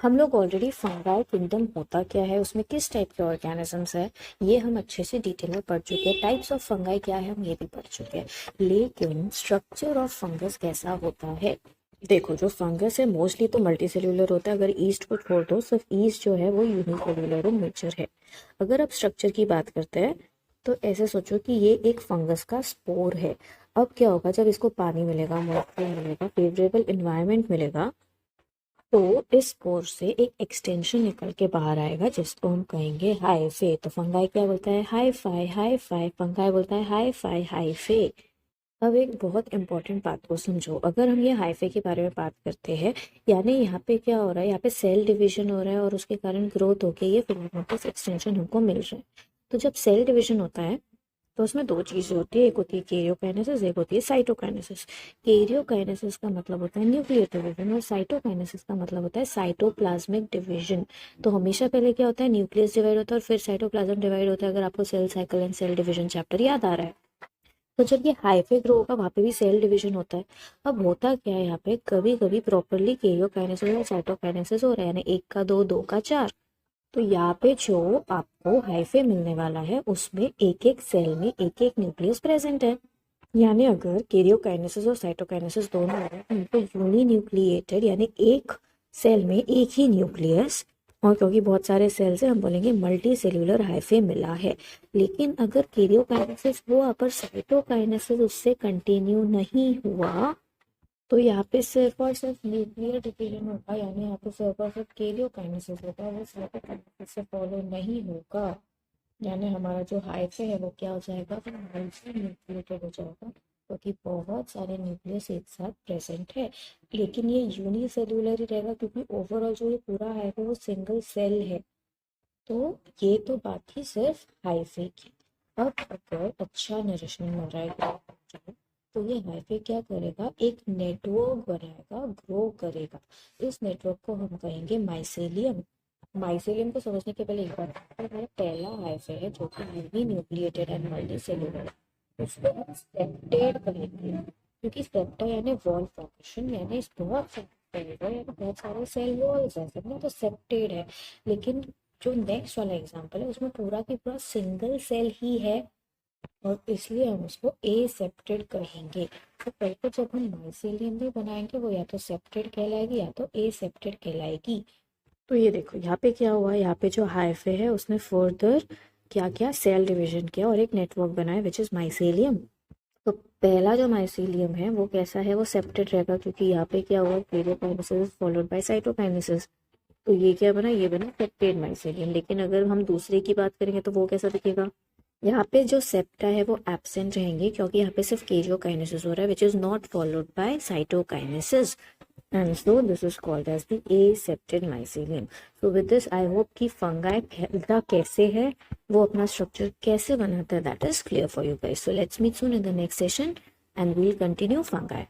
हम लोग already fungi kingdom होता क्या है, उसमें किस टाइप के ऑर्गेनिजम्स है, ये हम अच्छे से डिटेल में पढ़ चुके हैं। टाइप्स ऑफ फंगाई क्या है हम ये भी पढ़ चुके हैं, लेकिन स्ट्रक्चर ऑफ फंगस कैसा होता है। देखो, जो फंगस है मोस्टली तो मल्टी सेल्यूलर होता है। अगर ईस्ट को छोड़ दो, सिर्फ ईस्ट जो है वो यूनिसेल्यूलर नेचर है। अगर आप स्ट्रक्चर की बात करते हैं तो ऐसे सोचो कि ये एक फंगस का स्पोर है। अब क्या होगा, जब इसको पानी मिलेगा, मॉइस्चर मिलेगा, फेवरेबल इन्वायरमेंट मिलेगा, तो इस स्पोर से एक एक्सटेंशन निकल के बाहर आएगा जिसको हम कहेंगे हाइफे। तो फंगाई क्या बोलता है, hi fi hi fi. Fungi बोलता है हाई फाई हाइफे। अब एक बहुत इंपॉर्टेंट बात को समझो, अगर हम ये हाइफे के बारे में बात करते हैं, यानी यहाँ पे क्या हो रहा है, यहाँ पे सेल डिवीजन हो रहा है और उसके कारण ग्रोथ होके ये फिलामेंटस एक्सटेंशन हमको मिल रहा है। तो जब सेल डिवीजन होता है तो उसमें दो चीज़ें होती है, एक होती है कैरियोकाइनेसिस, एक होती है साइटोकाइनेसिस। कैरियोकाइनेसिस का मतलब होता है न्यूक्लियर डिवीजन और साइटोकाइनेसिस का मतलब होता है साइटोप्लाज्मिक डिवीजन। तो हमेशा पहले क्या होता है, न्यूक्लियस डिवाइड होता है और फिर साइटोप्लाज्म डिवाइड होता है, अगर आपको cell cycle and cell division chapter याद आ रहा है। तो जब ये हाइफे ग्रो होगा वहाँ पे भी सेल डिवीजन होता है। अब होता क्या है, यहाँ पे कभी कभी प्रॉपरली कैरियोकाइनेसिस और साइटोकाइनेसिस हो रहा है, यानी एक का दो, दो का चार। तो यहाँ पे जो आपको हाइफे मिलने वाला है उसमें एक एक सेल में एक एक न्यूक्लियस प्रेजेंट है। यानी अगर कैरियोकाइनेसिस और साइटोकाइनेसिस दोनों हो रहे हैं तो उनको यूनी न्यूक्लिएटेड, यानी एक सेल में एक ही न्यूक्लियस, और क्योंकि बहुत सारे सेल्स है हम बोलेंगे मल्टी सेल्यूलर हाइफे मिला है। लेकिन अगर कैरियोकाइनेसिस हुआ पर साइटोकाइनेसिस उससे कंटिन्यू नहीं हुआ, तो यहाँ पे सिर्फ और सिर्फ न्यूक्लियर डिवीजन होगा, यानी यहाँ पे सिर्फ और सिर्फ कैरियोकाइनेसिस होगा, वो साइटोकाइनेसिस से फॉलो नहीं होगा। यानी हमारा जो हाइफे है वो क्या हो जाएगा, वो मल्टी न्यूक्लिएटेड हो जाएगा, क्योंकि बहुत सारे न्यूक्लियस एक साथ प्रेजेंट है। लेकिन ये यूनिसेल्यूलर ही रहेगा, क्योंकि ओवरऑल जो ये पूरा हाइफे वो सिंगल सेल है। तो ये तो बात थी सिर्फ हाइफे की। अब अगर अच्छा नरिशमेंट मिल रहा है तो ये हाइफे क्या करेगा, एक नेटवर्क बनाएगा, ग्रो करेगा। इस नेटवर्क को हम कहेंगे माइसेलियम। माइसेलियम को समझने के पहले एक बात, हमारा पहला हाइफे है जो कि uninucleated and multicellular, उसको हम सेप्टेड कहेंगे, क्योंकि सेप्टा यानी वॉल फॉर्मेशन, यानी इस बहुत सारे बहुत सारे सेल वॉल्स है, समझो, तो सेप्टेड है। लेकिन जो नेक्स्ट वाला एग्जांपल है उसमें पूरा की पूरा सिंगल सेल ही है, और इसलिए हम उसको एसेप्टेड कहेंगे। तो पहले जब हम माइसेलियम भी बनाएंगे वो या तो सेप्टेड कहलाएगी या तो एसेप्टेड कहलाएगी। तो ये देखो यहाँ पे क्या हुआ, यहाँ पे जो हाइफे है उसने फर्दर क्या किया, सेल डिवीजन किया और एक नेटवर्क बनाया विच इज माइसेलियम। तो पहला जो माइसेलियम है वो कैसा है, वो सेप्टेड रहेगा, क्योंकि यहाँ पे क्या हुआ, कैरियोकाइनेसिस फॉलोड बाय साइटोकाइनेसिस। तो ये क्या बना, ये बना सेप्टेड माइसेलियम। लेकिन अगर हम दूसरे की बात करेंगे तो वो कैसा दिखेगा, यहाँ पे जो सेप्टा है वो एब्सेंट रहेंगे, क्योंकि यहाँ पे सिर्फ कैरियोकाइनेसिस हो रहा है which is not followed by cytokinesis, and so this is called as the aseptic mycelium. So with this I hope कि fungi फैलता कैसे है, वो अपना स्ट्रक्चर कैसे बनाता है, that is clear for you guys. So let's meet soon in the next session and we'll continue fungi.